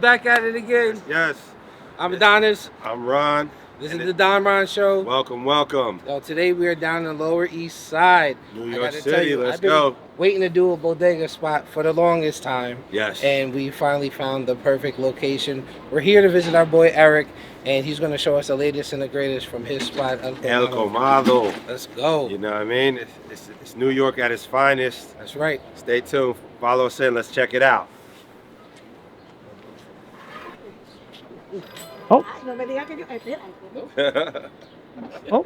back at it again. Yes. I'm Adonis. I'm Ron. This is the Don Ron Show. Welcome, welcome. So today we are down in the Lower East Side. New York City, let's go. Waiting to do a bodega spot for the longest time. Yes. And we finally found the perfect location. We're here to visit our boy Eric, and he's going to show us the latest and the greatest from his spot, El Colmado. Let's go. You know what I mean? It's New York at its finest. That's right. Stay tuned. Follow us in. Let's check it out. Oh. Oh. Oh.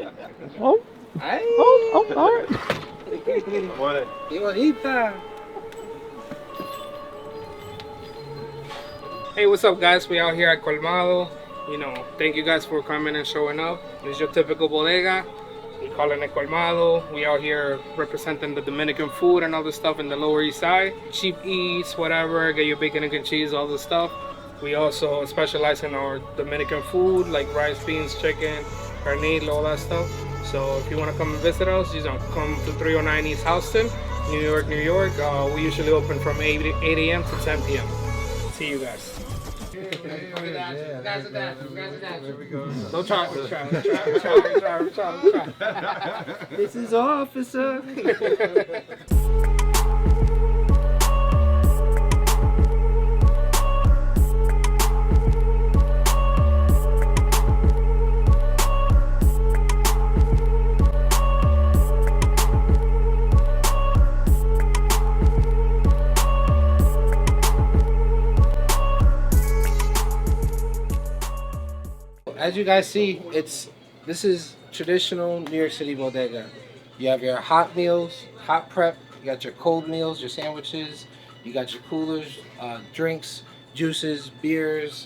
Oh. Ay. Oh, all right. Hey, what's up, guys? We out here at Colmado. You know, thank you guys for coming and showing up. This is your typical bodega. We calling it Colmado. We out here representing the Dominican food and all the stuff in the Lower East Side. Cheap eats, whatever. Get your bacon, egg, and cheese, all the stuff. We also specialize in our Dominican food, like rice, beans, chicken, carne, all that stuff. So if you want to come and visit us, you know, come to 309 East Houston, New York, New York. We usually open from 8 a.m. to 10 p.m. See you guys. No chocolate, try. This is Officer. As you guys see, this is traditional New York City bodega. You have your hot meals, hot prep. You got your cold meals, your sandwiches. You got your coolers, drinks, juices, beers.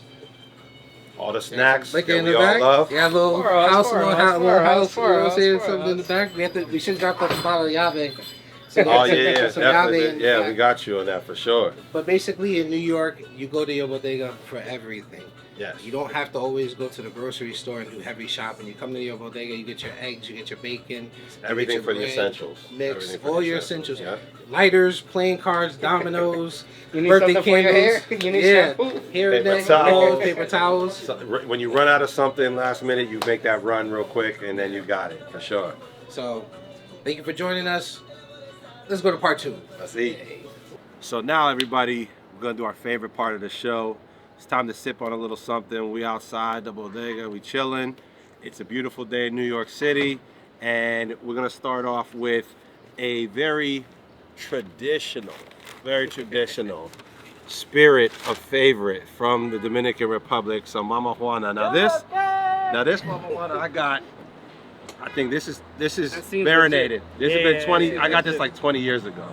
All the snacks that in we the all back. love. Yeah, little house. You know, something in the back. We should drop off a bottle of Yave. So Definitely. Yeah, we got you on that for sure. But basically, in New York, you go to your bodega for everything. Yes. You don't have to always go to the grocery store and do heavy shopping. You come to your bodega, you get your eggs, you get your bacon. Everything for the essentials. Mix, all your essentials. Yeah. Lighters, playing cards, dominoes, You need birthday something for your candles. hair? You need shampoo? Hair Paper day, towels. paper towels. So, when you run out of something last minute, you make that run real quick, and then you got it for sure. So, thank you for joining us. Let's go to part 2. Let's eat. So now, everybody, we're gonna do our favorite part of the show. It's time to sip on a little something. We outside the bodega, we chilling. It's a beautiful day in New York City, and we're gonna start off with a very traditional spirit of favorite from the Dominican Republic. So Mama Juana. Now this Mama Juana I got. I think this is marinated. This has been 20. I got this like 20 years ago.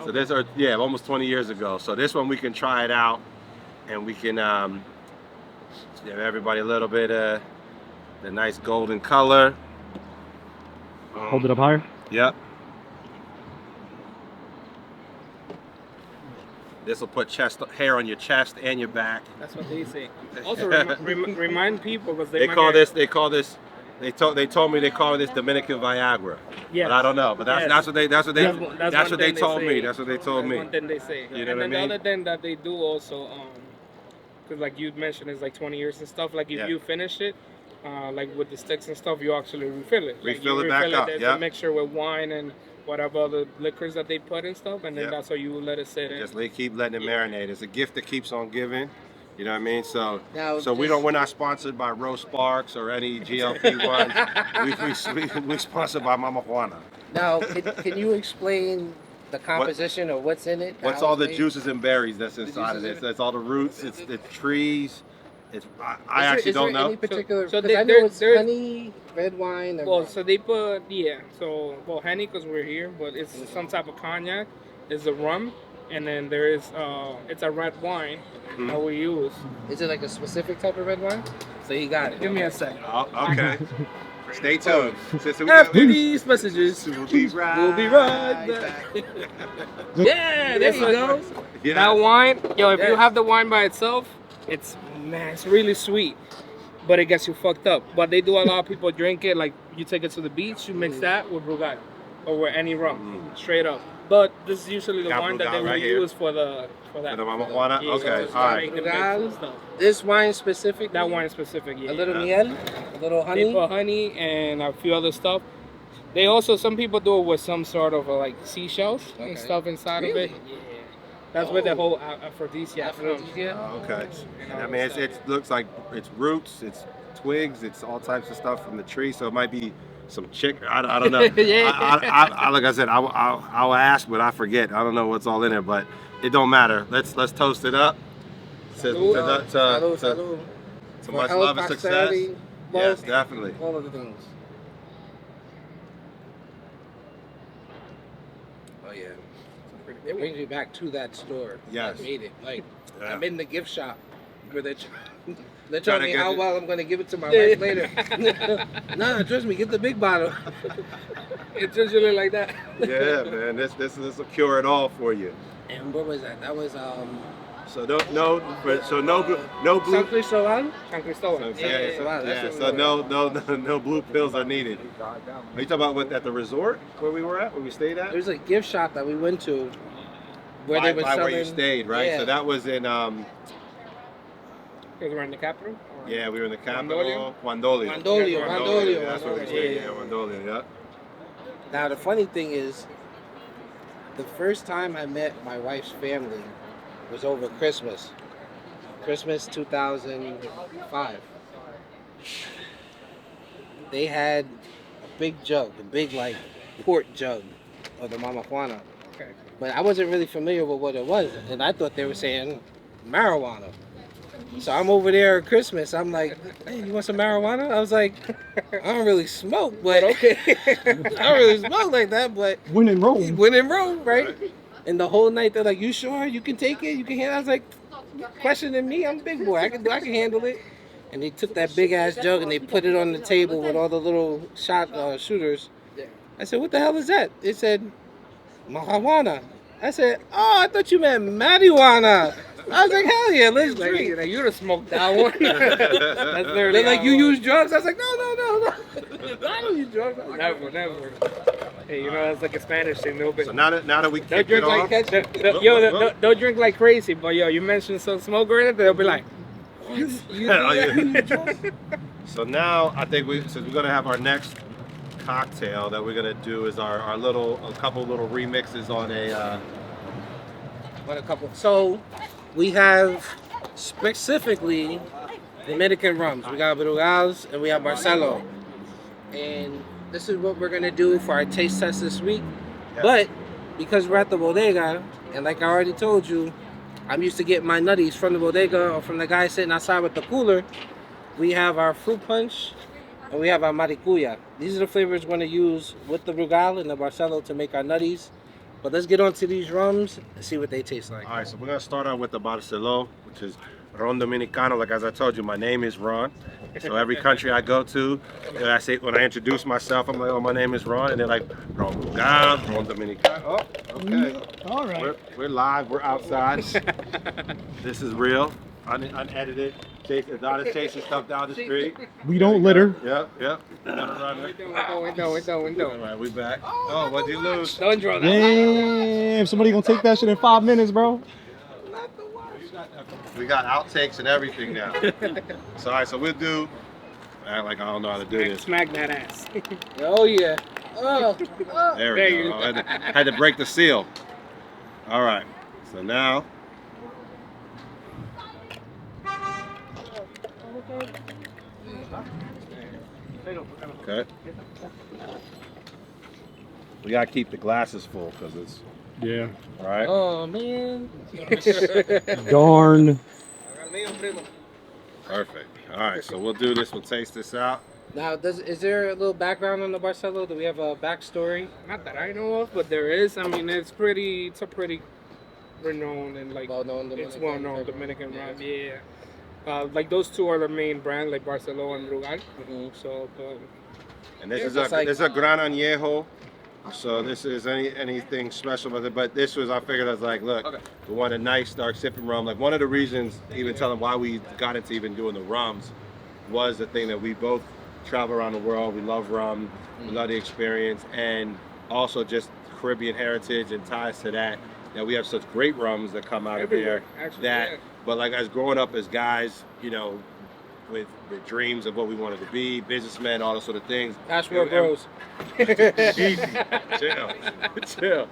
So this are almost 20 years ago. So this one we can try it out. And we can give everybody a little bit of the nice golden color. Hold it up higher. Yep. This will put hair on your chest and your back. That's what they say. Also, remind people because They told me they call this Dominican Viagra. Yeah. But I don't know. But that's what they told me. That's one thing they say. You know and what I then mean? the other thing that they do also, because like you mentioned, it's like 20 years and stuff. Like if you finish it, like with the sticks and stuff, you actually refill it. Refill it back up. There's a mixture with wine and whatever other liquors that they put and stuff, and then that's how you let it sit in. Just keep letting it marinate. It's a gift that keeps on giving. You know what I mean? So, Now, we're not sponsored by Rose Sparks or any GLP-1s. we sponsored by Mama Juana. Now, can you explain the composition or what's in it? What's all the juices and berries that's inside of it? That's all the roots. It's the trees. I actually don't know. Any particular? So I know it's honey, red wine. Or so they put honey because we're here, but it's some type of cognac. There's a rum, and then there is it's a red wine that we use. Is it like a specific type of red wine? So you got it. Give me a second. Oh, okay. Stay tuned. After these messages, we'll be right back. Yeah, there you go. Yeah. That wine, if you have the wine by itself, it's really sweet, but it gets you fucked up. But they do a lot of people drink it, like you take it to the beach, you mix that with Brugatti. over any rum, straight up. But this is usually the one that they will right here. use for that. For the Mama Juana? Yeah, Okay, so all right. they can make stuff. This wine specific. That wine specific, yeah. A little miel, a little honey. They put honey and a few other stuff. They also, some people do it with some sort of like seashells and stuff inside of it. Yeah. That's where the whole aphrodisiac comes. Okay. I mean, it looks like it's roots, it's twigs, it's all types of stuff from the tree. So it might be some I don't know. Yeah. I like I said, I'll ask, but I forget. I don't know what's all in it, but it don't matter. Let's toast it up. Salud. To much love and success. Yes, definitely. All of the things. Oh yeah. It brings me back to that store. Yes. That made it. Like Yeah. I'm in the gift shop where they're Trying telling to me get how it. well I'm gonna give it to my wife later. Nah, trust me, get the big bottle. It's usually like that. Yeah, man. This will cure it all for you. And what was that? That was So no blue. San Cristobal? San Cristobal. So no blue pills are needed. Are you talking about at the resort where we were at, where we stayed at? There was a gift shop that we went to where they were selling. Where you stayed, right? Yeah. So that was in Because we're in the capital? yeah, we were in the capital, Wandolio. Wandolio. That's where we stayed. Yeah, Wandolio. Yeah. Now the funny thing is, the first time I met my wife's family was over Christmas. Christmas 2005. They had a big like quart jug of the Mama Juana. Okay. But I wasn't really familiar with what it was, and I thought they were saying marijuana. So I'm over there at Christmas. I'm like, hey, you want some marijuana? I was like, I don't really smoke, but okay. I don't really smoke like that, but When in Rome. when in Rome, right? And the whole night they're like, you sure? You can take it? You can handle it? I was like, questioning me? I'm a big boy. I can handle it. And they took that big ass jug and they put it on the table with all the little shooters. I said, what the hell is that? It said, marijuana. I said, oh, I thought you meant marijuana. I was like, hell yeah, let's drink. Like, you'd have smoked that one. That's literally They're like, how you it use drugs? I was like, no. I don't use drugs. was. Never. Hey, you know, that's like a Spanish thing. So now that we They'll kicked it drink off, like they'll drink like crazy, but yo, you mentioned some smoke or anything, they'll be like, so now I think since we're gonna have our next cocktail that we're gonna do is a couple little remixes on What a couple. So we have specifically Dominican rums. We got Brugals and we have Barcelo. And this is what we're gonna do for our taste test this week. Yeah. But because we're at the bodega, and like I already told you, I'm used to getting my nutties from the bodega or from the guy sitting outside with the cooler. We have our fruit punch and we have our maracuya. These are the flavors we're gonna use with the Brugal and the Barcelo to make our nutties. But let's get on to these rums and see what they taste like. All right, so we're gonna start out with the Barcelo, which is Ron Dominicano. Like as I told you, my name is Ron. So every country I go to, when I introduce myself, I'm like, oh, my name is Ron, and they're like, Ron Brugal, Ron Dominicano. Oh, okay. All right. We're live. We're outside. This is real, unedited. Adonis chasing stuff down the street. We don't litter. Yep. window. All right, we back. Oh, what'd you lose? Don't draw that. Damn, somebody gonna take that shit in 5 minutes, bro. We got outtakes and everything now. So, all right, so we'll do. Act like I don't know how to do this. Smack that ass. Oh yeah. Oh. There There we you go. Had to break the seal. All right. So now. Okay. We gotta keep the glasses full because it's Yeah. all right. Oh man. Darn. Perfect. All right, so we'll do this. We'll taste this out. Now, is there a little background on the Barcelo? Do we have a backstory? Not that I know of, but there is. I mean, it's a pretty renowned and like Well-known it's Dominican well-known flavor. Dominican rum. Yeah. Like those two are the main brands, like Barcelo and Brugal. So, And this Yeah, is it's like- this is a Gran Añejo. So this is anything special with it, but this was, I figured, I was like, look, we want a nice dark sipping rum. Like one of the reasons, even telling why we got into even doing the rums, was the thing that we both travel around the world. We love rum, we love the experience, and also just Caribbean heritage and ties to that. That we have such great rums that come out of there. Actually, That, yeah. but like as growing up as guys, you know, with the dreams of what we wanted to be, businessmen, all those sort of things. That's where it grows. Easy, chill.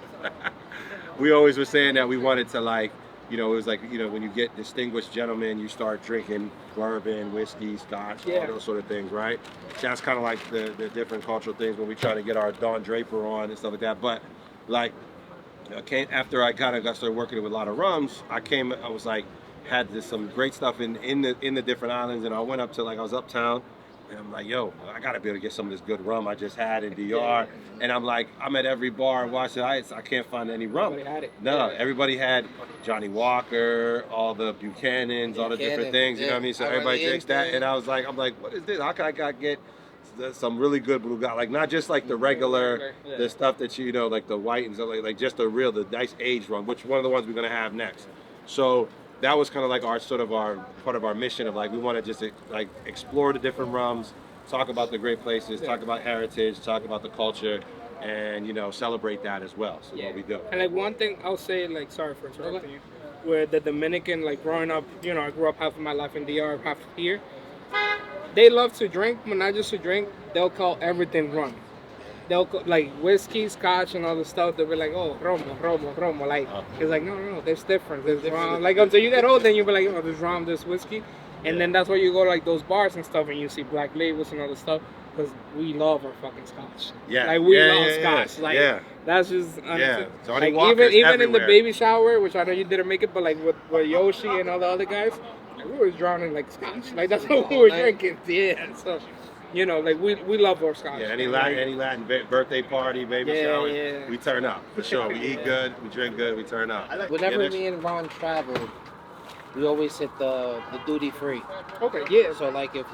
We always were saying that we wanted to, like, you know, it was like, you know, when you get distinguished gentlemen, you start drinking bourbon, whiskey, scotch, all those sort of things, right? That's kind of like the different cultural things when we try to get our Don Draper on and stuff like that. But like, after I kind of got started working with a lot of rums, I was like, had some great stuff in the different islands, and I went up to, like, I was uptown, and I'm like, yo, I gotta be able to get some of this good rum I just had in DR. And I'm like, I'm at every bar in Washington Heights, I can't find any rum. Everybody had it. No, everybody had Johnny Walker, all the Buchanans, all the different things, you know what I mean? So everybody drinks that, and I'm like, what is this? How can I get some really good blue guy, like not just like the regular, the stuff that you know, like the white and stuff, like just the nice aged rum, which one of the ones we're gonna have next. So that was kind of like our part of our mission of, like, we want to just like explore the different rums, talk about the great places, talk about heritage, talk about the culture, and, you know, celebrate that as well. So what we do. And like one thing I'll say, like, sorry for interrupting you, with the Dominican, like growing up, you know, I grew up half of my life in DR, half here. They love to drink, but not just to drink. They'll call everything rum. They'll call, like, whiskey, scotch, and all the stuff. They'll be like, oh, romo. Like, it's like, no, there's difference. There's rum. Like, until you get old, then you'll be like, oh, there's rum, there's whiskey. And then that's where you go to, like, those bars and stuff, and you see black labels and all the stuff. Because we love our fucking scotch. Yeah. Like, we love scotch. Like, that's just Johnny like, Walker's even in everywhere. the baby shower, which I know you didn't make it, but like with Yoshi and all the other guys, like, we were drowning like scotch. Like, that's what we were drinking. Yeah. So, you know, like, we love our scotch. Yeah, any Latin birthday party, baby shower, we turn up for sure. We eat good, we drink good, we turn up. Whenever me and Ron traveled, we always hit the duty free. Okay, yeah. So like if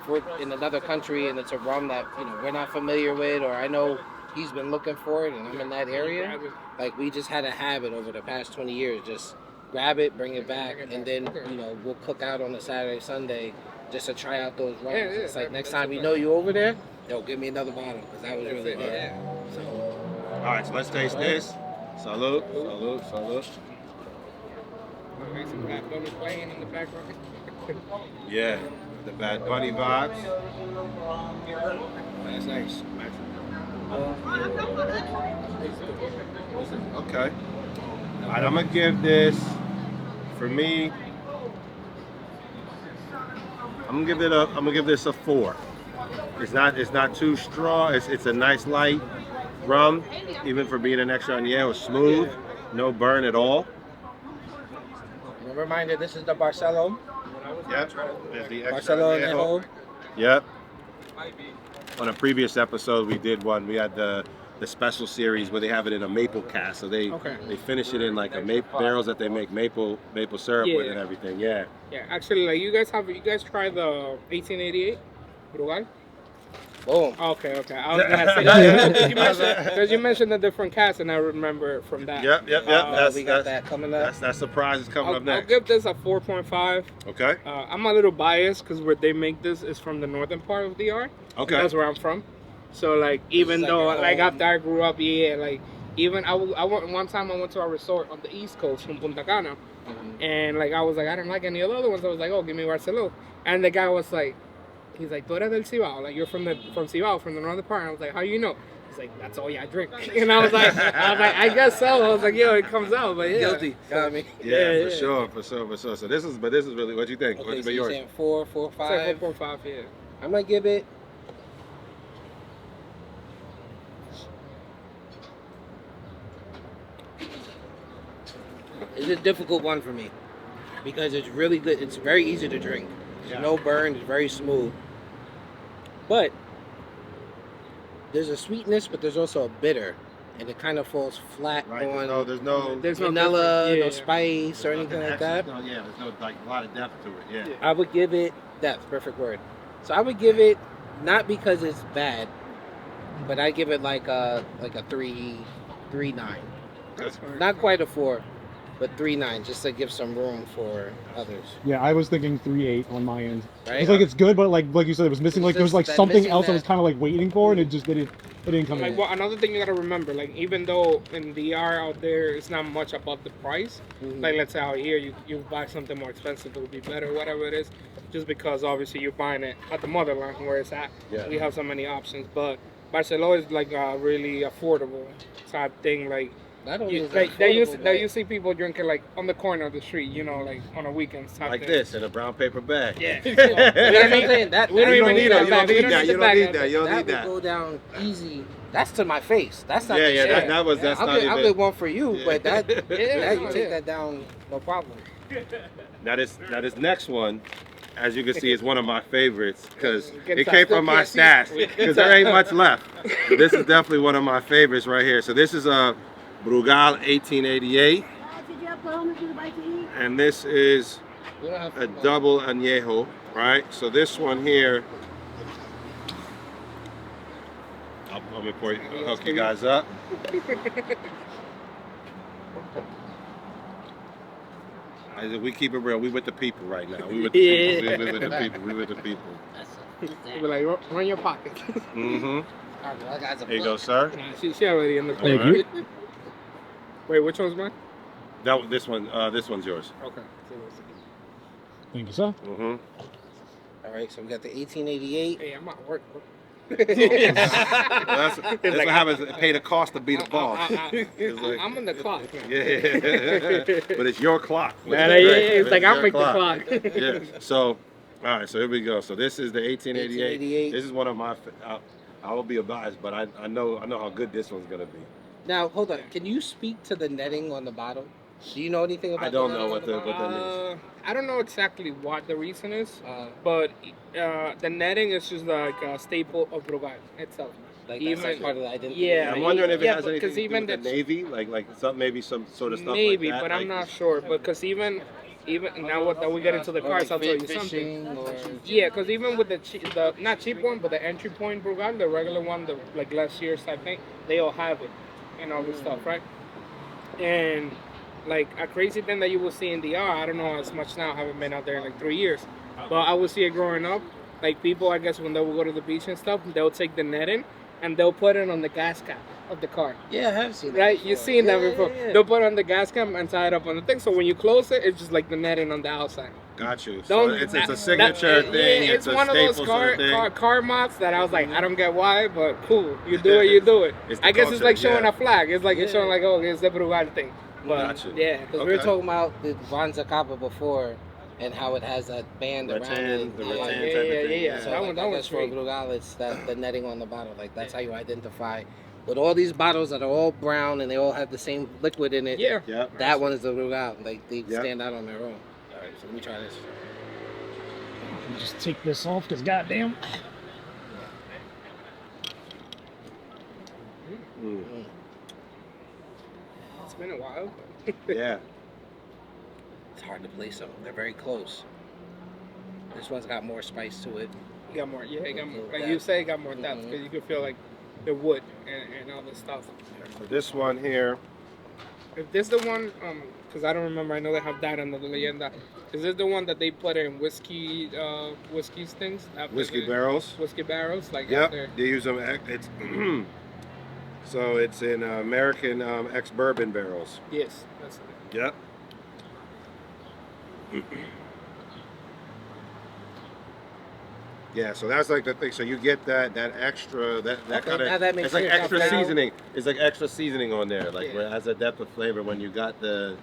we're in another country and it's a rum that, you know, we're not familiar with, or I know he's been looking for it and I'm in that area, like, we just had a habit over the past 20 years, just grab it, bring it back, and then, you know, we'll cook out on a Saturday, Sunday just to try out those rums. It's like, next time you know you over there, yo, give me another bottle, because that was really good. So, all right, so let's taste this. Salud. Some Bad Bunny playing in the background. Yeah, the Bad Bunny vibes. that's nice. Okay. All right, I'm gonna give this, for me, I'm gonna give this a 4. It's not too strong. It's a nice light rum, even for being an extra añejo. It was smooth, no burn at all. A reminder, this is the Barcelo. Yep. There's the extra Barcelo añejo. Añejo. Yep. On a previous episode, we did one. We had the special series where they have it in a maple cask. So they finish it in like a barrels that they make maple syrup with and everything. Yeah. Yeah, actually, like, you guys tried the 1888 Brugal? Boom. Okay. I was gonna say that because you mentioned the different casts, and I remember it from that. Yep. We got that coming up. That surprise is coming up next. I'll give this a 4.5. Okay. I'm a little biased because where they make this is from the northern part of DR. Okay. That's where I'm from. So, like, even though, like, after I grew up, like, even I went one time. I went to a resort on the East Coast from Punta Cana, and like, I was like, I didn't like any of the other ones. I was like, oh, give me Barceló. And the guy was like, he's like, tú eres del Cibao, like, you're from Cibao, from the northern part. And I was like, how you know? He's like, that's all I drink. And I was like, I guess so. I was like, yo, it comes out, but yeah. Guilty. Got me. Yeah, for sure. So this is really, what you think? Okay, What's so yours? you're saying 4, 4, 5. 4.5, yeah. I'm gonna give it. It's a difficult one for me because it's really good. It's very easy to drink. There's no burn. It's very smooth. But there's a sweetness, but there's also a bitter, and it kind of falls flat on. There's no vanilla, no spice or anything like that. There's no, like, a lot of depth to it. Yeah. I would give it depth. Perfect word. So I would give it, not because it's bad, but I give it like a 3.9. That's Not quite a 4, but 3.9, just to give some room for others. Yeah, I was thinking 3.8 on my end. Right? It's like, it's good, but like you said, it was missing. Like, there was like That something missing else I was that- kind of like waiting for, and it just didn't It didn't come Like, in. well, another thing you gotta remember, like, even though in DR out there it's not much about the price, like, let's say out here you buy something more expensive, it would be better, whatever it is, just because obviously you're buying it at the motherland where it's at. Yeah. We have so many options, but Barcelona is like a really affordable type thing. Like, Not only is like it they affordable, you see people drinking like on the corner of the street, you know, like on a weekend type Like thing. this in a brown paper bag. Yeah. but that's what I'm saying. That We don't You even don't need need that. that You bag. don't We need that. need You the don't bag need out that. You don't that need would that. go down easy. That's to my face. That's not Yeah, the yeah. shit. That's I'll not get even. one for you, Yeah. but that you yeah. take that down, no problem. Now this next one, as you can see, is one of my favorites because Get it that came still from my can't see. stash because there ain't much left. But this is definitely one of my favorites right here. So this is a Brugal 1888, and this is We don't have a double añejo, right? So this one here, I'll hook you guys up. We keep it real. We with the people right now. We with the people. We with the people. We with the people. We're like, run your pocket. Mm-hmm. That guy's a There you go, plug. sir. Nah, she already in the Thank corner. you. Wait, which one's mine? This one's yours. Okay. Thank you, sir. Mm-hmm. All right, so we got the 1888. Hey, I'm at work, bro. That's what happens. Pay the cost to be the boss. It's like- I'm on the clock. Yeah, but it's your clock. Man, yeah, it's like I'll your make the clock. Yeah. So, all right. So here we go. So this is the 1888. 1888. This is one of my. I will be biased, but I know how good this one's gonna be. Now, hold on. Can you speak to the netting on the bottom? Do you know anything about I don't the know netting what on the bottom? that means. I don't know exactly what the reason is, Uh, but the netting is just like a staple of Brugal itself. like even- that's like part of the identity. Yeah, I'm wondering if it yeah, has but anything 'cause to do even with the the- Navy, like maybe some sort of stuff Maybe, like that. but I'm like- not sure. Because even now that we get into the Or cars, like I'll tell you fishing something. or Yeah, because even with the not cheap one, but the entry point Brugal, the regular one, the like last year's type thing, they all have it and all this stuff, right? And like a crazy thing that you will see in DR, I don't know as much now. I haven't been out there in like 3 years, but I would see it growing up. Like people, I guess when they will go to the beach and stuff, they'll take the netting and they'll put it on the gas cap of the car. yeah, I have seen that. Right, before. you've seen that Yeah, before. yeah, yeah. They'll put it on the gas cap and tie it up on the thing. So when you close it, it's just like the netting on the outside. Got you. So Don't- it's a that- signature that- thing. yeah, It's a one of those staple sort of thing. car mods that I was like, I don't get why, but cool. You do it, you do it. It's the I guess it's culture, like showing yeah. a flag. It's like it's Yeah. showing like, oh, it's the Brugal thing. But Gotcha. yeah, Because we were Okay. talking about the Vanza Kappa before and how it has that band around it. The Yeah. rattan yeah, type of yeah, thing. yeah. So That like, one- that I one's guess for sweet. Brugal, it's that the netting on the bottle. Like that's how you identify. With all these bottles that are all brown and they all have the same liquid in it. yeah. Yep. That one is the Brugal. Like they Yeah. stand out on their own. All right, so let me try this. Let me just take this off because goddamn. Mm. It's been a while. Yeah. It's hard to place them. They're very close. This one's got more spice to it. It got more. Yeah, it got more. Like Depth. you say, it got more depth Mhm. because you can feel like the wood and all this stuff. So this one here. If this the one, because I don't remember, I know they have that under the leyenda. Is this the one that they put in whiskey things? After Whiskey the- barrels. Whiskey barrels, like Yep. after. They use them. It's so it's in American ex-bourbon barrels. Yes, that's it. Yep. Yeah, so that's like the thing. So you get that extra that Okay, kind now of that makes it's like sense. extra Now- seasoning. It's like extra seasoning on there, like Yeah. where it has a depth of flavor when you got the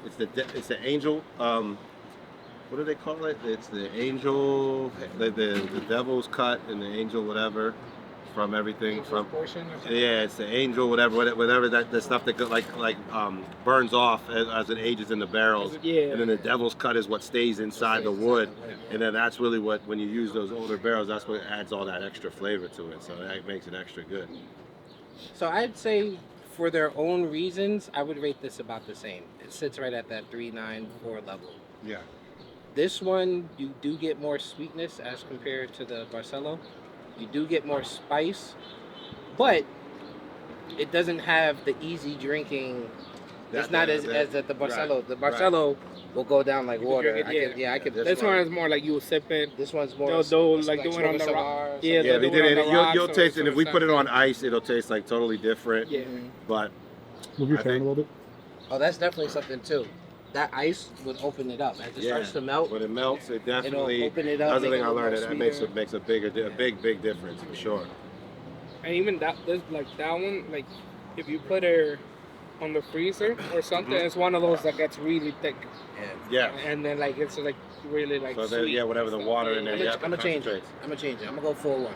it's the angel. What do they call it? It's the angel, the devil's cut and the angel whatever from everything from. Portion or something? Yeah, it's the angel, whatever that the stuff that go, like burns off as it ages in the barrels, Yeah. and then the devil's cut is what stays inside the wood, and then that's really what when you use those older barrels, that's what adds all that extra flavor to it, so that makes it extra good. So I'd say for their own reasons, I would rate this about the same. It sits right at that 3.94 level. Yeah, This one, you do get more sweetness as compared to the Barcelo. You do get more spice, but it doesn't have the easy drinking. It's not as at the Barcelo. right, The Barcelo, will go down like water. drink it, yeah. I could. This one is more like you sip it. This one's more. They'll it's like do it on the rock. rock. Yeah, Yeah, they'll they do did it it. on the rocks You'll or taste it. If we put it on something. ice, it'll taste like totally different. Yeah. But Move your I fan a think- little bit. Oh, that's definitely something too. That ice would open it up as it starts to melt. when it melts, it definitely. open it up, That's the make thing it I a learned. little That makes sweeter. a big difference for sure. And even that, this like that one, like if you put it on the freezer or something, it's one of those that gets really thick, Yeah. and then like it's like really like So then, sweet. yeah, whatever the water in there. I'm Yeah, gonna change it. I'm gonna change it. I'm gonna go 4-1.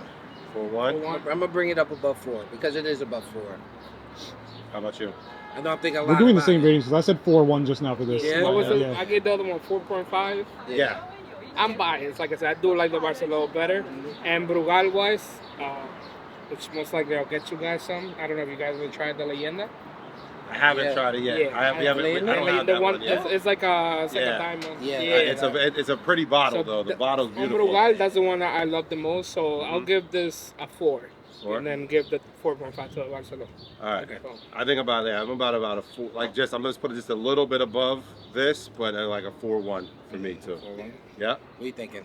For one. For one. I'm gonna bring it up above 4 because it is above 4. How about you? I know I'm thinking a lot. We're doing the about same it. ratings because I said 4-1 just now for this. Yeah. What was it? Yeah. I gave the other one 4.5. Yeah. I'm biased, like I said, I do like the Barcelona better. And Brugal wise, which most likely I'll get you guys some. I don't know if you guys have tried the Leyenda. I haven't Yeah. tried it yet. Yeah. We haven't. I don't have The that one, one yet. it's like a Yeah. diamond. Yeah. It's a pretty bottle So though. The bottle's On beautiful. Brugal, that's the one that I love the most. So I'll give this a 4. 4? And then give the 4.5 to Barcelona. All right. Okay. I think about that. I'm about a 4. Like just, I'm gonna put it just a little bit above this, but like a 4-1 for me too. 4-1. Yeah. What are you thinking?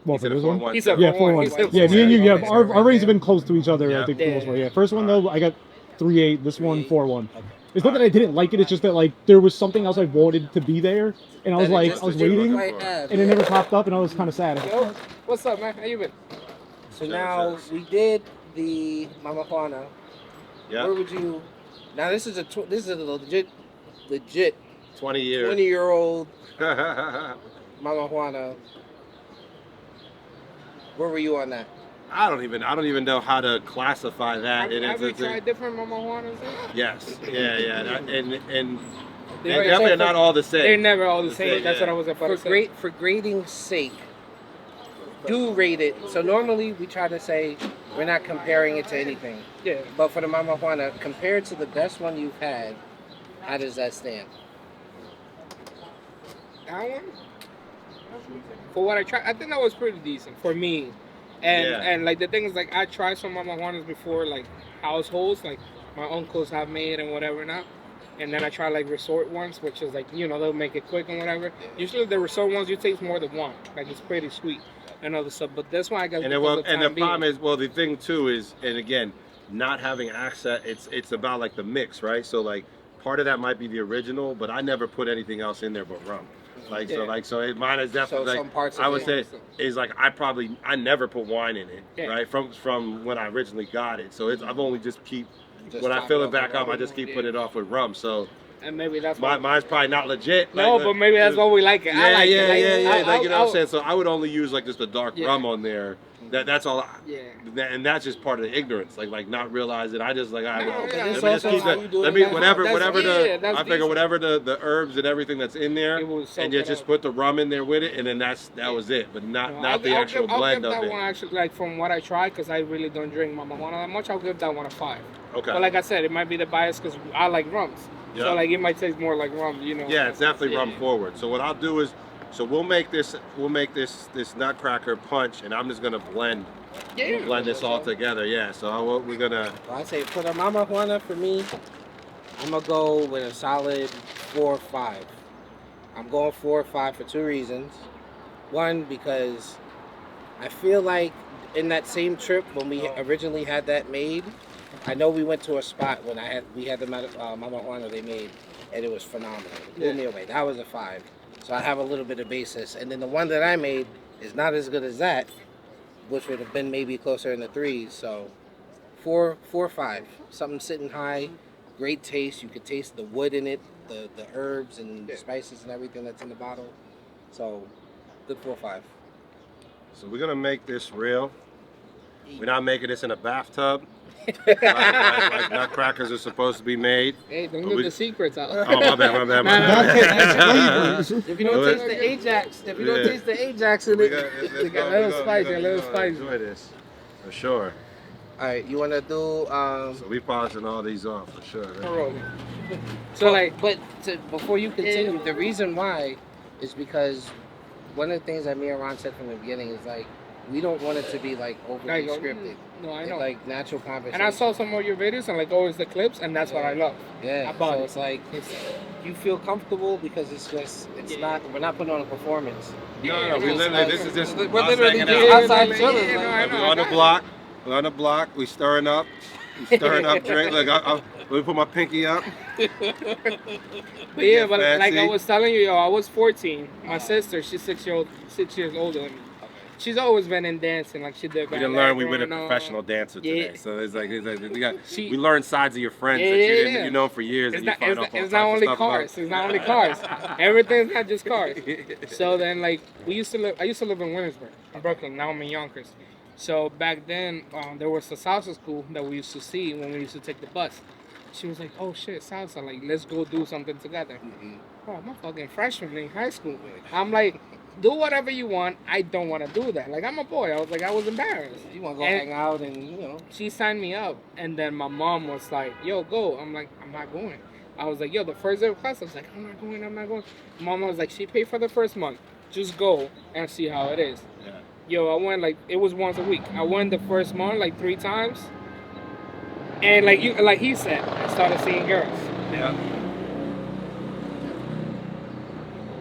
Well, He for said a this one? 4-1. He said Yeah, 4-1. 4-1. He said Yeah, me and you, yeah, Okay. our ratings have been close to each other, Yeah. I think, for the most part. Yeah. Yeah, first one, though, I got 3-8. This one, 4-1. Okay. It's not that I didn't like it, it's just that, like, there was something else I wanted to be there, and I was That it like, just I was didn't waiting, quite have, and it yeah. never popped up, and I was kind of sad. Yo, what's up, man? How you been? So now we did the Mama Juana. Yeah. Where would you? Now this is a legit 20 years. 20-year-old Mama Juana. Where were you on that? I don't even know how to classify that. Have you tried different Mama Juanas? Yes. Yeah. And They're they're definitely not all the same. They're never all the same. Yeah. That's what I was about to say. For grading's sake, do rate it. So normally we try to say we're not comparing it to anything. Yeah. But for the Mama Juana, compared to the best one you've had, how does that stand? That one? For what I tried, I think that was pretty decent for me. And Yeah. and like the thing is, like I tried some Mama Juanas before, like households, like my uncles have made and whatever now. And then I tried like resort ones, which is like, you know, they'll make it quick and whatever. Usually the resort ones you taste more than one. Like it's pretty sweet and other stuff. But this one I got And the problem is, well, the thing too is, and again, not having access. It's about like the mix, right? So like part of that might be the original, but I never put anything else in there but rum. Like mine is definitely So like some parts of I would it- say is like I never put wine in it, Yeah. right? From when I originally got it. So I've only just keep Just when I top fill it it off back with up, I rum. just keep putting it off with rum. So and maybe that's why. mine's probably not legit. No, like, but maybe that's why we like it. I like it. Like, Like, you know what I'm I'll- saying? So I would only use like just a dark Yeah. rum on there. That's all. Yeah. And that's just part of the ignorance, like not realizing. I just like I No, well, but let it's me just also keep how that. you do it Let me in that whatever house. whatever That's the I figure decent. whatever the herbs and everything that's in there, It will soak and you it just up. put the rum in there with it, and then that was it. But not the actual blend I'll of give that it. one actually, like from what I tried, because I really don't drink Mama Juana that much. I'll give that one a 5. Okay. But like I said, it might be the bias because I like rums. Yeah. So like it might taste more like rum, you know. Yeah, it's definitely rum Yeah. forward. So what I'll do is, we'll make this nutcracker punch, and I'm just gonna blend this all together. Yeah. So we're gonna. Well, I say for the Mama Juana, for me, I'm gonna go with a solid 4 or 5. I'm going 4 or 5 for 2 reasons. One, because I feel like in that same trip when we originally had that made, I know we went to a spot when we had the Mama Juana they made, and it was phenomenal. It blew me away. That was a 5. So I have a little bit of basis. And then the one that I made is not as good as that, which would have been maybe closer in the 3s. So 4 or 5. Something sitting high, great taste. You could taste the wood in it, the herbs and spices and everything that's in the bottle. So good 4 or 5. So we're gonna make this real. We're not making this in a bathtub. like nutcrackers are supposed to be made. Hey, don't But give we- the secrets out. Oh my bad. If you don't taste the Ajax, Yeah. taste the Ajax in it, It got a little spicy, a little spicy. Enjoy this for sure. all right. You want to do So we polishing all these off for sure. I'm rolling. So like, but before you continue, the reason why is because one of the things that me and Ron said from the beginning is like we don't want it to be like overly Like, scripted. no, I It's know. like natural conversation. And I saw some of your videos and like always the clips, and that's what I love. Yeah. about So it. it's like you feel comfortable because it's not, we're not putting on a performance. No, we literally, this is just we're us literally hanging just out. outside Yeah, chilling. yeah, like, no, We're on the block. We're on the block. We stirring up. Drink. Look, let me put my pinky up. But yeah, but like I was telling you, I was 14. My sister, she's 6 years older than me. She's always been in dancing, like she did. We didn't learn we were a professional dancer today, so it's like we learn sides of your friends that you know for years. It's not only cars. It's not only cars. Everything's not just cars. So then, like I used to live in Williamsburg, in Brooklyn. Now I'm in Yonkers. So back then, there was a salsa school that we used to see when we used to take the bus. She was like, "Oh shit, salsa! Like, let's go do something together." Oh, I'm a fucking freshman in high school. I'm like, do whatever you want. I don't want to do that. Like, I'm a boy. I was embarrassed. You want to go hang out and She signed me up, and then my mom was like, "Yo, go." I'm like, "I'm not going." I was like, "Yo, the first day of class," I was like, "I'm not going." Mom was like, "She paid for the first month. Just go and see how it is." Yeah. Yo, I went like it was once a week. I went the first month like 3 times, and like he said, I started seeing girls. Yeah.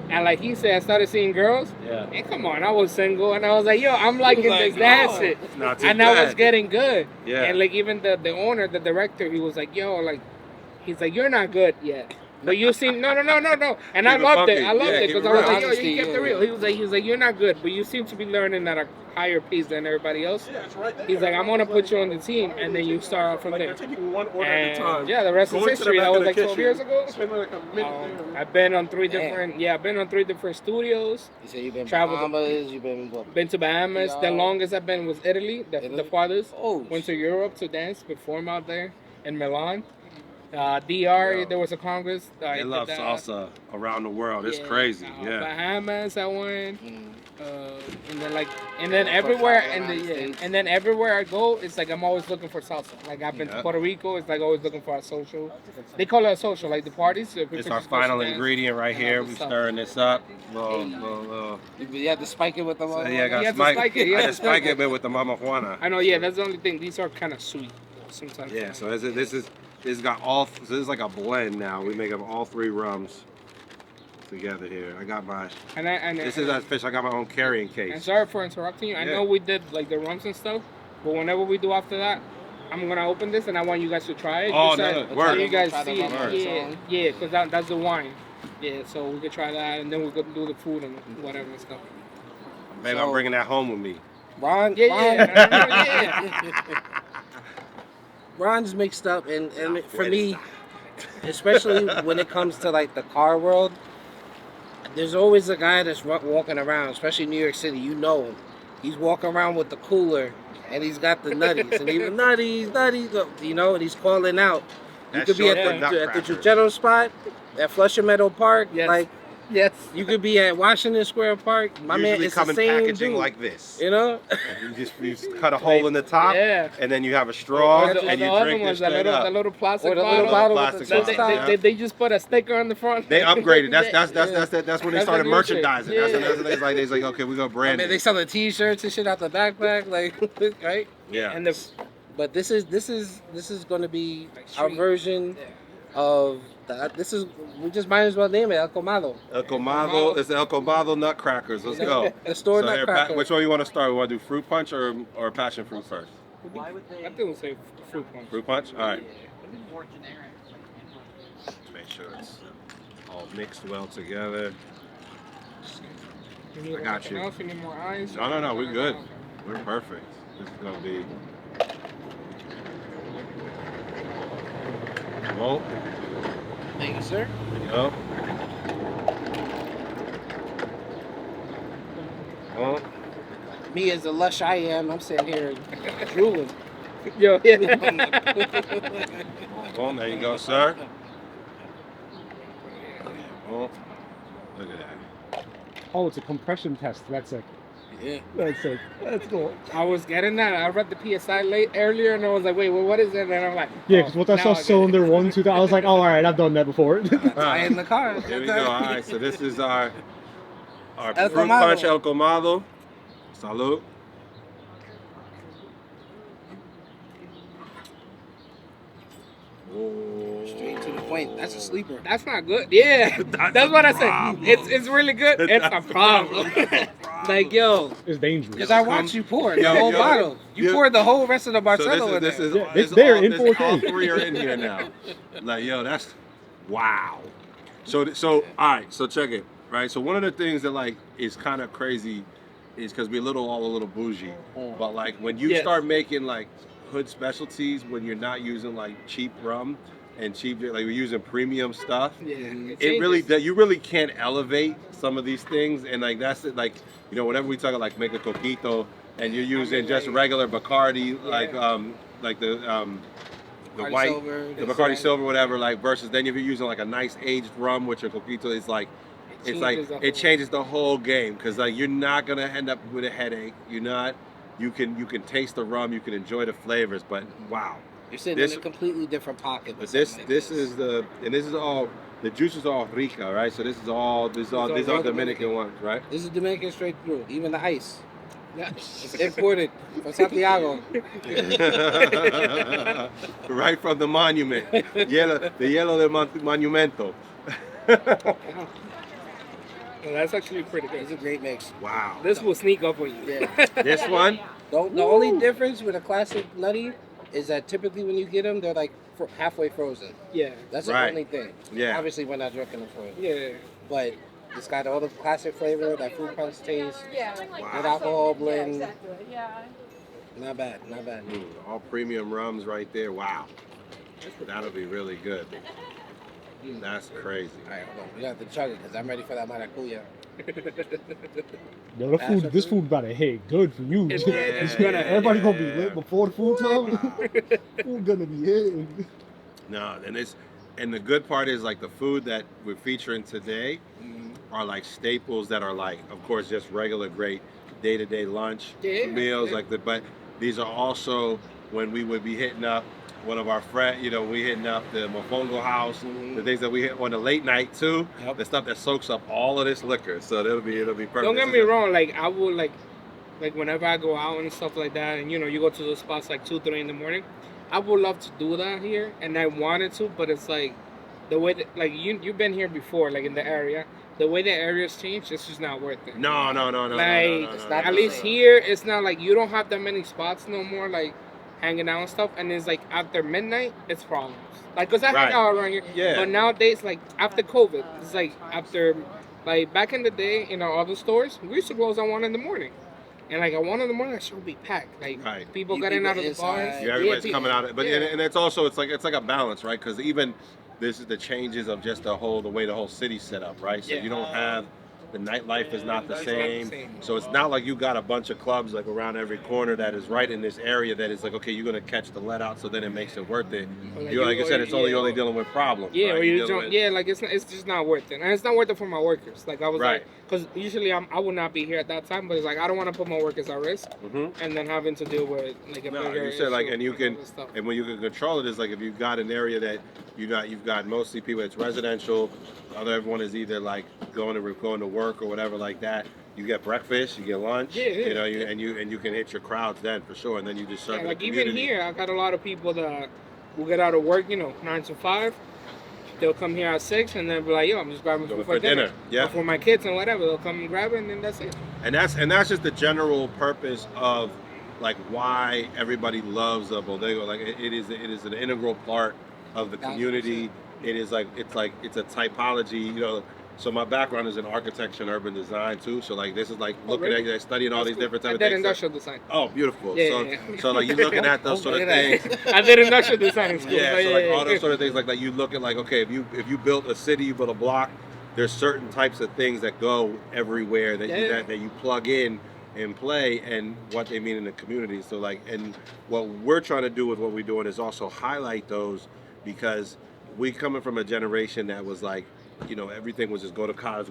And like he said, I started seeing girls. Yeah. And come on, I was single, and I was like, yo, I'm liking this dancing. It's not too And bad. I was getting good. Yeah. And like even the owner, the director, he was like, yo, like, he's like, you're not good yet. But you seem no. And I loved it. I loved it because I was like, yo, he kept it real. He was like, you're not good, but you seem to be learning at a higher pace than everybody else. Yeah, it's right there. He's like, I'm gonna put you on the team, and then you start off from there. They're taking one order at a time. Yeah, the rest is Going to the history. back That of was the like 12 kitchen, years ago. spending like a minute there. I've been on 3 different. Yeah, I've been on 3 different studios. You say you've been Traveled- Bahamas, you've been what? Been to Bahamas. The Yeah. longest I've been was Italy. The Italy? farthest. Oh, Went to Europe to dance, perform out there in Milan. DR, Yo. there was a congress. They love salsa around the world. It's crazy. Yeah. Bahamas, I went. Mm. And then everywhere, United States. and then everywhere I go, it's like I'm always looking for salsa. Like I've been Yeah. to Puerto Rico, it's like always looking for a social. They call it a social, like the parties. So people It's our just go to final dance. ingredient right here. We stirring this up. Little. You had to spike it with the So yeah, I got You have to spike. spike it, I yeah. just spike it with the Mama Juana. I know, yeah, that's the only thing. These are kind of sweet sometimes. Yeah. So this is got all. So this is like a blend now. We make up all 3 rums together here. I got my. This is that fish. I got my own carrying And case. sorry for interrupting you. I Yeah. know we did like the rums and stuff, but whenever we do after that, I'm gonna open this and I want you guys to try it. Oh, Just no, so word. you guys Try the see it. rum Yeah, song. yeah, because that's the wine. Yeah, so we could try that and then we could do the food and whatever and stuff. Maybe So- I'm bringing that home with me. Ron, Yeah. Ron's mixed up, and for me, especially when it comes to like the car world, there's always a guy that's walking around, especially in New York City. You know him. He's walking around with the cooler, and he's got the nutties, and even nutties, you know, and he's calling out. You That could be at short the nutcracker. Giugetto spot, at Flushing Meadow Park, Yes. like Yes. you could be at Washington Square Park. My man, Usually it's come the in same packaging dude, like this. you know. You just cut a hole in the top, Yeah. and then you have a straw, Or the and you other drink ones, this straight the up. little plastic Or the bottle. little bottle Plastic with They, the bottle, top. they just put a sticker on the front. They upgraded. That's Yeah. when they That's started the new shit. merchandising. Yeah. That's when they like okay, we go I brand mean, they it. selling T-shirts and shit out the backpack, like right. Yeah. And the But this is going to be Like our street. version of the. This is we just might as well name it El Colmado. El Colmado. It's the El Colmado nutcrackers. Let's go. The store So here, nutcracker. which one you want to start? We want to do fruit punch or passion fruit first? I think we'll say fruit punch. Fruit punch. All right. Make sure it's all mixed well together. You need I got anything you. else? You need more eyes? No, we're good. We're perfect. This is gonna be. Well, Thank you, sir. there you go. Well, Me as the lush I am, I'm sitting here drooling. Yo, yeah. well, there you go, sir. Well, look at that. Oh, it's a compression test. That's it. Yeah. That's it. That's cool. I was getting that. I read the PSI earlier, and I was like, "Wait, well, what is it?" And I'm like, Yeah, because once I now saw get it. cylinder 1, 2, I was like, oh, all right, I've done that before. I in the car. Here we go. All right, so this is our El fruit Colmado. punch El Colmado. Salud. Straight to the point. That's a sleeper. That's not good. Yeah, that's what I said. It's really good. It's a problem. Like, yo, It's dangerous. Because I watched you pour the whole bottle. You poured the whole rest of the Barcelo in there. Yeah, it's there in 4K. All three are in here now. Like, yo, that's wow. So all right. So check it. Right. So one of the things that like is kind of crazy is because we're all a little bougie, but like when you start making like hood specialties, when you're not using like cheap rum and cheap, like we're using premium stuff, it really you really can't elevate some of these things. And like that's it. Like, you know, whenever we talk like make a coquito and you're using just regular Bacardi, like the white, Silver, the Bacardi Silver, whatever, like versus then if you're using like a nice aged rum, which a coquito is like, it changes the whole game because like you're not gonna end up with a headache. You're not. You can taste the rum. You can enjoy the flavors. But wow, you're sitting in a completely different pocket. But this is all the juice is all rica, right? So these are Dominican ones, right? This is Dominican straight through. Even the ice. Yeah, it's imported from Santiago. Right from the monument. The yellow del monumento. Well, that's actually pretty good. It's a great mix. Wow. This will sneak up on you. Yeah. This one? The only difference with a classic nutty is that typically when you get them, they're like halfway frozen. Yeah. That's the only thing. Yeah. Obviously, we're not drinking them frozen. Yeah. But it's got all the classic flavor, that fruit punch taste. Yeah. That alcohol blend. Yeah, exactly. Yeah. Not bad. Not bad. All premium rums right there. Wow. That'll be really good. That's crazy. All right, hold on. We got to chug it because I'm ready for that maracuya. Yo, this food about to hit good for you. Everybody gonna be lit before the food time. Food gonna be hitting. No, and the good part is like the food that we're featuring today are like staples that are like, of course, just regular great day-to-day lunch meals but these are also when we would be hitting up one of our friends, you know, we hitting up the Mofongo house, the things that we hit on the late night too, the stuff that soaks up all of this liquor. So it'll be perfect. Don't get me wrong, like I would like whenever I go out and stuff like that, and you know, you go to those spots like 2, 3 in the morning, I would love to do that here, and I wanted to, but it's like the way that, like you've been here before, like in the area. The way the area's changed, it's just not worth it. No. Like at least here, it's not like you don't have that many spots no more, like hanging out and stuff, and it's like after midnight, it's problems. Like, cause I hang out around here, but nowadays, like after COVID, it's like after, like back in the day, you know, all the stores, we used to close at 1 in the morning, and like at 1 in the morning, that shit would be packed. Like people getting out of the bars, everybody's coming out, but and it's also it's like a balance, right? Because even this is the changes of just the way the whole city's set up, right? So you don't have. The nightlife is not the same. So it's not like you got a bunch of clubs like around every corner that is right in this area that is like, okay, you're gonna catch the let out, so then it makes it worth it. You like I said, it's only dealing with problems. Yeah, right? or you don't. Yeah, like it's just not worth it, and it's not worth it for my workers. Like I was like, because usually I would not be here at that time, but it's like I don't want to put my workers at risk, and then having to deal with like a bigger you said like, and you can, stuff. and when you can control it, is like if you've got an area that you've got mostly people that's residential, everyone is either like going to work or whatever like that. You get breakfast, you get lunch, you know, and you can hit your crowds then for sure, and then you just serve like the even community. here, I got a lot of people that will get out of work, you know, 9 to 5. They'll come here at 6 and then be like, yo, I'm just grabbing food for dinner. Yeah. Or for my kids and whatever, they'll come and grab it, and then that's it. And that's just the general purpose of like why everybody loves a bodega. Like it is an integral part of the community. It is like it's a typology, you know. So my background is in architecture and urban design too. So like this is like looking at studying all these different types of things. I did industrial design. Oh, beautiful. So like you're looking at those sort of things. I did industrial design in school. Yeah, so like all those sort of things like you look at like, okay, if you built a city, you built a block, there's certain types of things that go everywhere that you plug in and play and what they mean in the community. So like, and what we're trying to do with what we're doing is also highlight those, because we coming from a generation that was like, you know, everything was just go to college,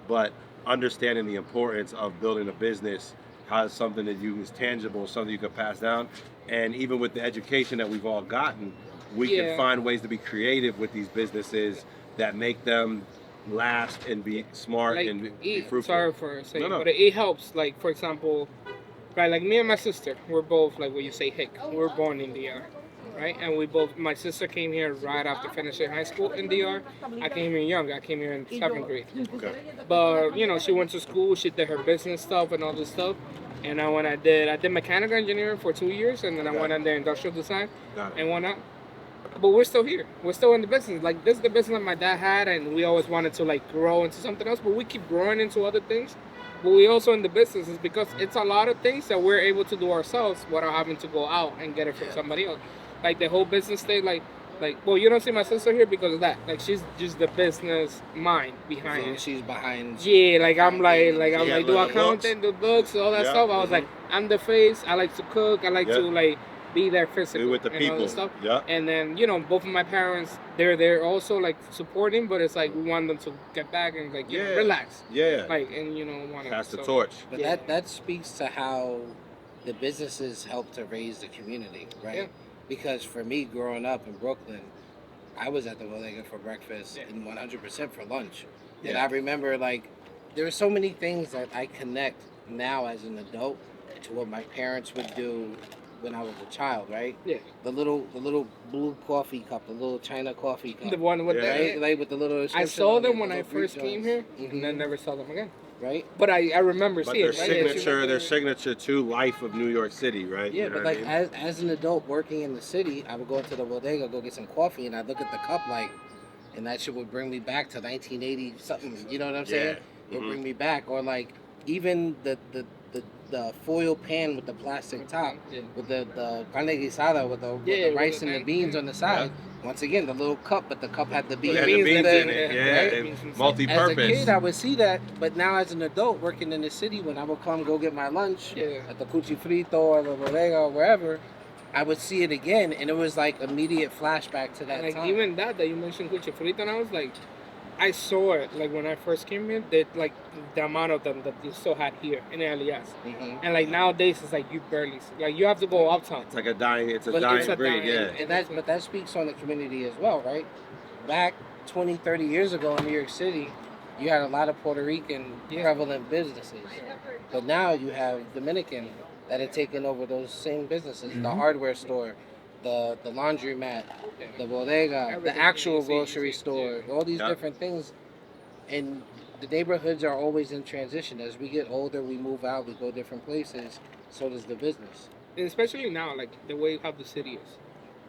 but understanding the importance of building a business has something that is tangible, something you can pass down. And even with the education that we've all gotten, we can find ways to be creative with these businesses that make them last and be smart and be fruitful. Sorry for saying, but it helps. Like, for example, right, like me and my sister, we're both like what you say hick. We're born in the right? And we both, my sister came here right after finishing high school in DR. I came here young. I came here in 7th grade. Okay. But, you know, she went to school. She did her business stuff and all this stuff. And then when I did mechanical engineering for 2 years, and then I went under industrial design and whatnot. But we're still here. We're still in the business. Like, this is the business that my dad had, and we always wanted to, like, grow into something else. But we keep growing into other things. But we also in the business is because it's a lot of things that we're able to do ourselves without having to go out and get it from somebody else. Like, the whole business thing, well, you don't see my sister here because of that. Like, she's just the business mind behind it. She's behind. Yeah, like I'm like Yeah, do the accounting, do books, all that stuff. I was like, I'm the face. I like to cook. I like to like be there physically with the and all people. that stuff. Yeah. And then, you know, both of my parents, they're also like supporting, but it's like we want them to get back and like you know, relax. Yeah. Like, and you know, want to pass the torch. But that speaks to how the businesses help to raise the community, right? Yeah. Because for me, growing up in Brooklyn, I was at the Bodega for breakfast and 100% for lunch. And I remember, like, there were so many things that I connect now as an adult to what my parents would do when I was a child, right? Yeah. The little blue coffee cup, the little China coffee cup. The one with right? Like with the little. I saw them when the I little fruit first came here, joints. and then never saw them again. Right. But I remember But seeing their it. Right? signature, their signature to life of New York City, right? Yeah, You know but what like I mean? as an adult working in the city, I would go into the bodega, go get some coffee, and I'd look at the cup like, and that shit would bring me back to 1980 something. You know what I'm saying? It would bring me back, or like even the foil pan with the plastic top, with the carne guisada with the rice and the beans on the side. Once again, the little cup, but the cup had the beans, It had the beans in it, right? and multi-purpose. As a kid, I would see that, but now as an adult working in the city, when I would come go get my lunch at the Cuchi Frito or the Bodega or wherever, I would see it again, and it was like immediate flashback to that like time. even that you mentioned Cuchi Frito, and I was like, I saw it like when I first came here. That like the amount of them that you still had here in LES, and like nowadays it's like you barely see. Like you have to go uptown. It's like a dying breed, And that speaks on the community as well, right? Back 20, 30 years ago in New York City, you had a lot of Puerto Rican prevalent businesses. But now you have Dominican that have taken over those same businesses. The hardware store, the laundromat, the bodega, the actual grocery store, all these different things. And the neighborhoods are always in transition. As we get older, we move out, we go different places. So does the business. And especially now, like the way how the city is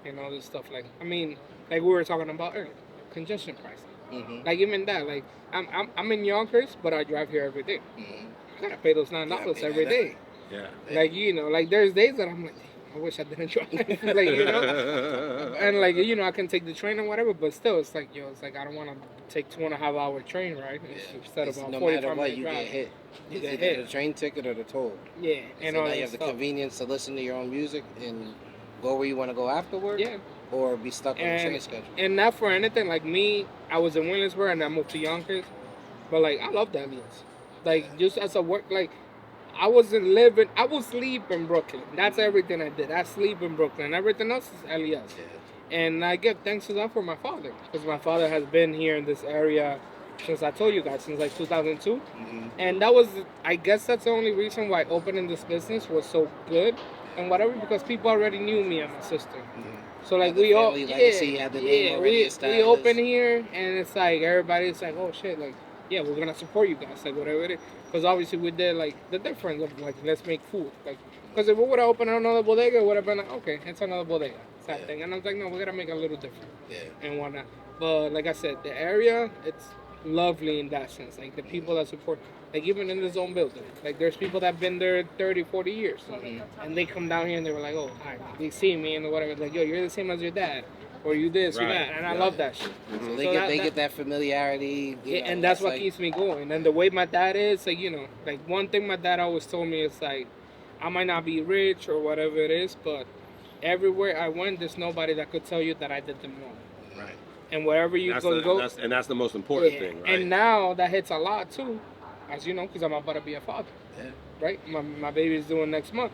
and all this stuff. Like, I mean, like we were talking about earlier, congestion pricing. Like even that, like I'm in Yonkers, but I drive here every day. I gotta pay those $9 every day. Yeah. Like, you know, like there's days that I'm like, I wish I didn't drive. Like, you know, and like, you know, I can take the train or whatever, but still, it's like, yo, it's like I don't want to take 2.5-hour train ride instead of no 45 matter what, minute you drive. get hit. You It's get either hit. the train ticket or the toll. Yeah, and So all now that you have the stuff. convenience to listen to your own music and go where you want to go afterward. Yeah. Or be stuck on the train schedule. And not for anything, like me, I was in Williamsburg and I moved to Yonkers, but like I love that meals. Like just as a work, like I was sleep in Brooklyn. That's everything I did. I sleep in Brooklyn. Everything else is LES. And I give thanks to that for my father, because my father has been here in this area since I told you guys, since like 2002. And that was, I guess that's the only reason why opening this business was so good and whatever, because people already knew me and my sister. So like we all, we open here and it's like everybody's like, oh shit, like we're gonna support you guys, like whatever it is, because obviously we did like the difference of like let's make food, like because if we would have opened another bodega, it would have been like, okay, it's another bodega type thing, and I was like, no, we gotta make it a little different and whatnot. But like I said, the area, it's lovely in that sense, like the people that support, like even in the zone building, like there's people that have been there 30, 40 years, and they come down here and they were like, oh hi, they see me and whatever, like, yo, you're the same as your dad, or you this or that, and I love that shit. So they get that familiarity, and that's what keeps me going. And the way my dad is, like, you know, like one thing my dad always told me is like, I might not be rich or whatever it is, but everywhere I went, there's nobody that could tell you that I did them wrong. Right. And wherever you go, that's the most important thing, right? And now that hits a lot too, as you know, because I'm about to be a father. Right? My baby's due next month.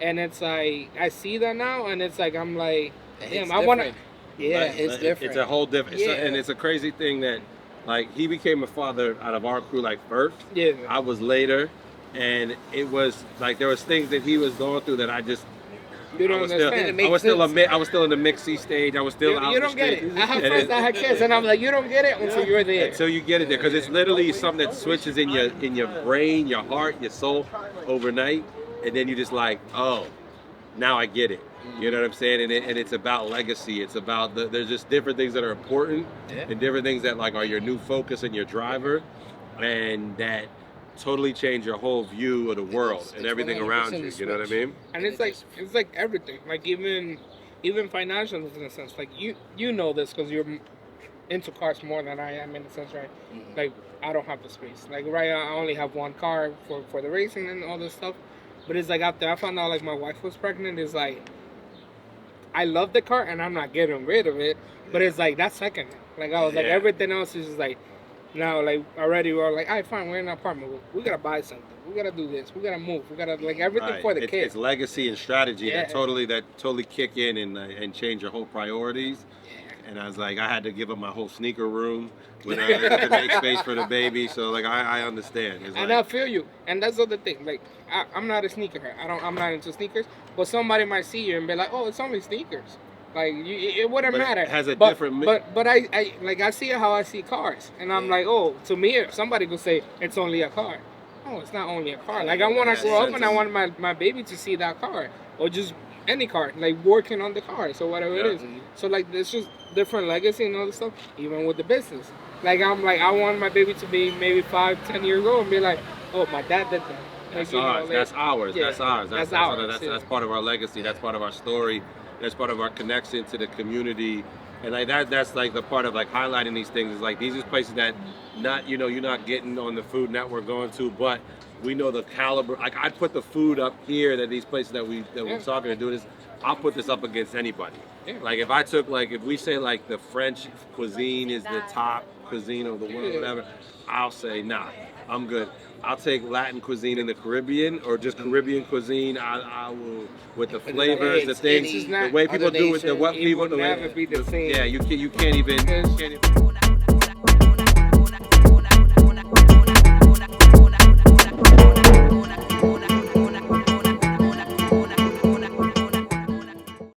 And it's like, I see that now, and it's like, I'm like, damn, I want to. Yeah, it's different. It's a whole different, and it's a crazy thing that, like, he became a father out of our crew, like, first. Yeah. I was later, and it was, like, there was things that he was going through that I just You don't understand. I was still in the mixy stage. I was still out. You don't get it. I had kids, and I'm like, you don't get it until you're there. Until you get it there, because it's literally something that switches in your brain, your heart, your soul overnight, and then you just like, oh, now I get it. You know what I'm saying? And it's about legacy. It's about there's just different things that are important, and different things that like are your new focus and your driver, and that totally change your whole view of the world and everything around you. You know what I mean? And it's like everything, like even financial in a sense. Like you know this because you're into cars more than I am in a sense, right? Like I don't have the space. Like right now I only have one car for the racing and all this stuff. But it's like after I found out like my wife was pregnant, it's like I love the car and I'm not getting rid of it. But it's like that's second. Like I was like everything else is just like. Now, like, already we're like, all right, fine, we're in an apartment. We got to buy something. We got to do this. We got to move. We got to, like, everything for the kids. It's legacy and strategy that totally kick in and change your whole priorities. Yeah. And I was like, I had to give up my whole sneaker room to make space for the baby. So, like, I understand. It's and I feel you. And that's the other thing. Like, I'm not a sneakerhead. I'm not into sneakers. But somebody might see you and be like, oh, it's only sneakers. Like it wouldn't matter. It has a different. But I see it how I see cars, and I'm like, oh, to me, if somebody could say it's only a car. Oh, it's not only a car. Like I want to grow up and I want my baby to see that car, or just any car, like working on the car, so whatever it is. So like it's just different legacy and all this stuff, even with the business. Like I'm like I want my baby to be maybe 5-10 years old and be like, oh, my dad did that. That's like, ours. That's ours. Yeah, that's ours. That's ours. That's part of our legacy. That's part of our story. That's part of our connection to the community, and like that's like the part of like highlighting these things is like these are places that you're not getting on the Food Network going to, but we know the caliber. Like I'd put the food up here that these places that we're talking to do this. I'll put this up against anybody. Yeah. Like if we say like the French cuisine is the top cuisine of the world, whatever, I'll say nah, I'm good. I'll take Latin cuisine in the Caribbean or just Caribbean cuisine. I will with the flavors, the things, the way people do it, the way. Never be the same. Yeah, you can't even.